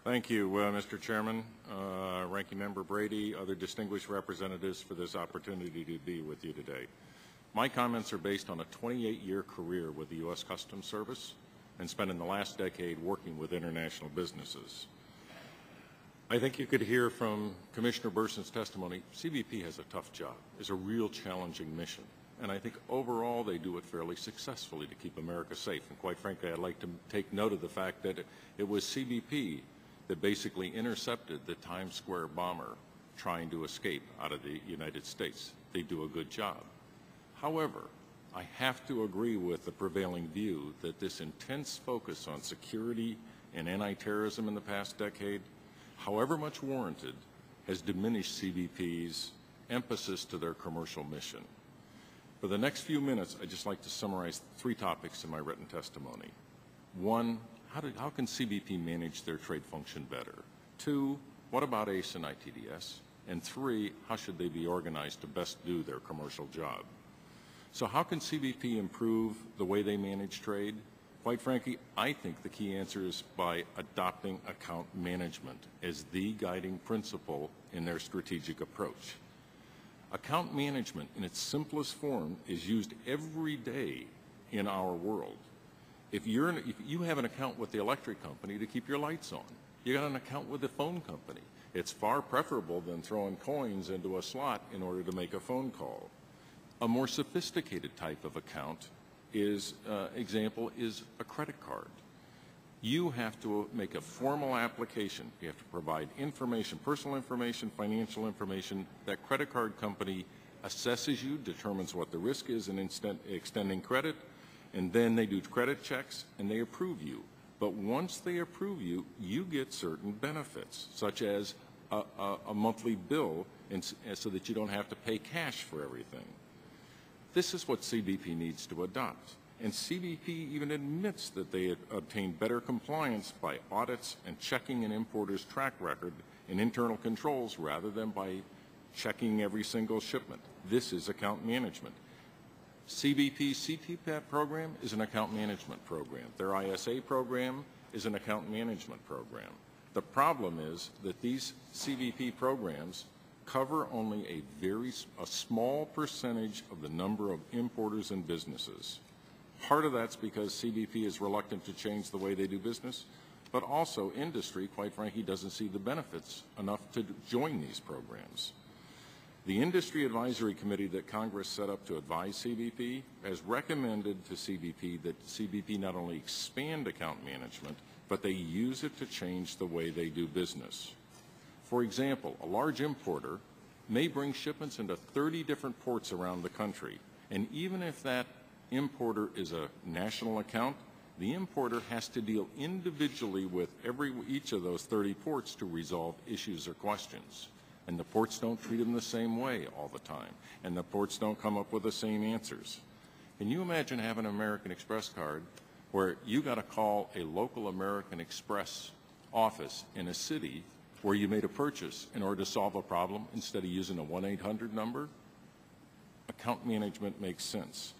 Thank you, Mr. Chairman, Ranking Member Brady, other distinguished representatives for this opportunity to be with you today. My comments are based on a 28-year career with the U.S. Customs Service and spending the last decade working with international businesses. I think you could hear from Commissioner Burson's testimony, CBP has a tough job. It's a real challenging mission. And I think overall they do it fairly successfully to keep America safe. And quite frankly, I'd like to take note of the fact that it was CBP that basically intercepted the Times Square bomber trying to escape out of the United States. They do a good job. However, I have to agree with the prevailing view that this intense focus on security and anti-terrorism in the past decade, however much warranted, has diminished CBP's emphasis to their commercial mission. For the next few minutes, I'd just like to summarize 3 topics in my written testimony. 1, how can CBP manage their trade function better? 2, what about ACE and ITDS? And 3, how should they be organized to best do their commercial job? So how can CBP improve the way they manage trade? Quite frankly, I think the key answer is by adopting account management as the guiding principle in their strategic approach. Account management in its simplest form is used every day in our world. If you have an account with the electric company to keep your lights on, you got an account with the phone company. It's far preferable than throwing coins into a slot in order to make a phone call. A more sophisticated type of account example is a credit card. You have to make a formal application. You have to provide information, personal information, financial information. That credit card company assesses you, determines what the risk is in extending credit, and then they do credit checks and they approve you. But once they approve you, you get certain benefits, such as a monthly bill so that you don't have to pay cash for everything. This is what CBP needs to adopt. And CBP even admits that they obtain better compliance by audits and checking an importer's track record and internal controls rather than by checking every single shipment. This is account management. CBP's CTPAT program is an account management program. Their ISA program is an account management program. The problem is that these CBP programs cover only a small percentage of the number of importers and businesses. Part of that's because CBP is reluctant to change the way they do business, but also industry, quite frankly, doesn't see the benefits enough to join these programs. The Industry Advisory Committee that Congress set up to advise CBP has recommended to CBP that CBP not only expand account management, but they use it to change the way they do business. For example, a large importer may bring shipments into 30 different ports around the country, and even if that importer is a national account, the importer has to deal individually with each of those 30 ports to resolve issues or questions. And the ports don't treat them the same way all the time, and the ports don't come up with the same answers. Can you imagine having an American Express card where you got to call a local American Express office in a city where you made a purchase in order to solve a problem instead of using a 1-800 number? Account management makes sense.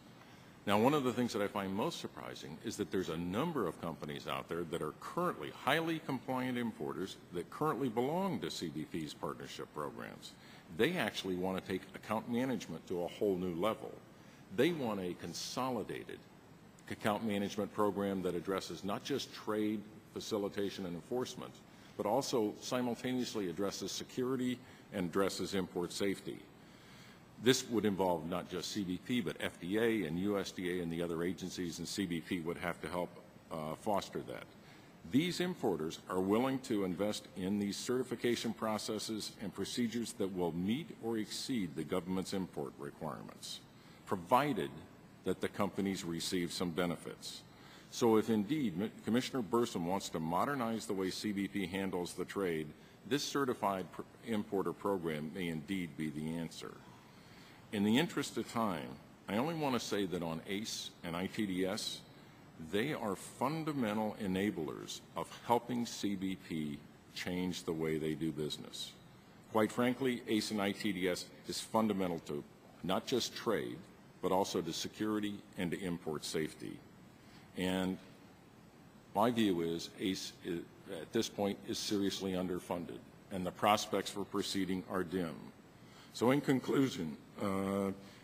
Now, one of the things that I find most surprising is that there's a number of companies out there that are currently highly compliant importers that currently belong to CBP's partnership programs. They actually want to take account management to a whole new level. They want a consolidated account management program that addresses not just trade, facilitation, and enforcement, but also simultaneously addresses security and addresses import safety. This would involve not just CBP, but FDA and USDA and the other agencies, and CBP would have to help foster that. These importers are willing to invest in these certification processes and procedures that will meet or exceed the government's import requirements, provided that the companies receive some benefits. So if indeed Commissioner Burson wants to modernize the way CBP handles the trade, this certified importer program may indeed be the answer. In the interest of time, I only want to say that on ACE and ITDS, they are fundamental enablers of helping CBP change the way they do business. Quite frankly, ACE and ITDS is fundamental to not just trade, but also to security and to import safety. And my view is ACE at this point, is seriously underfunded, and the prospects for proceeding are dim. So in conclusion,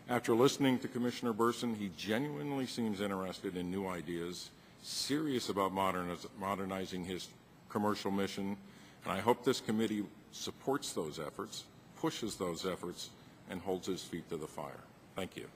after listening to Commissioner Burson, he genuinely seems interested in new ideas, serious about modernizing his commercial mission, and I hope this committee supports those efforts, pushes those efforts, and holds his feet to the fire. Thank you.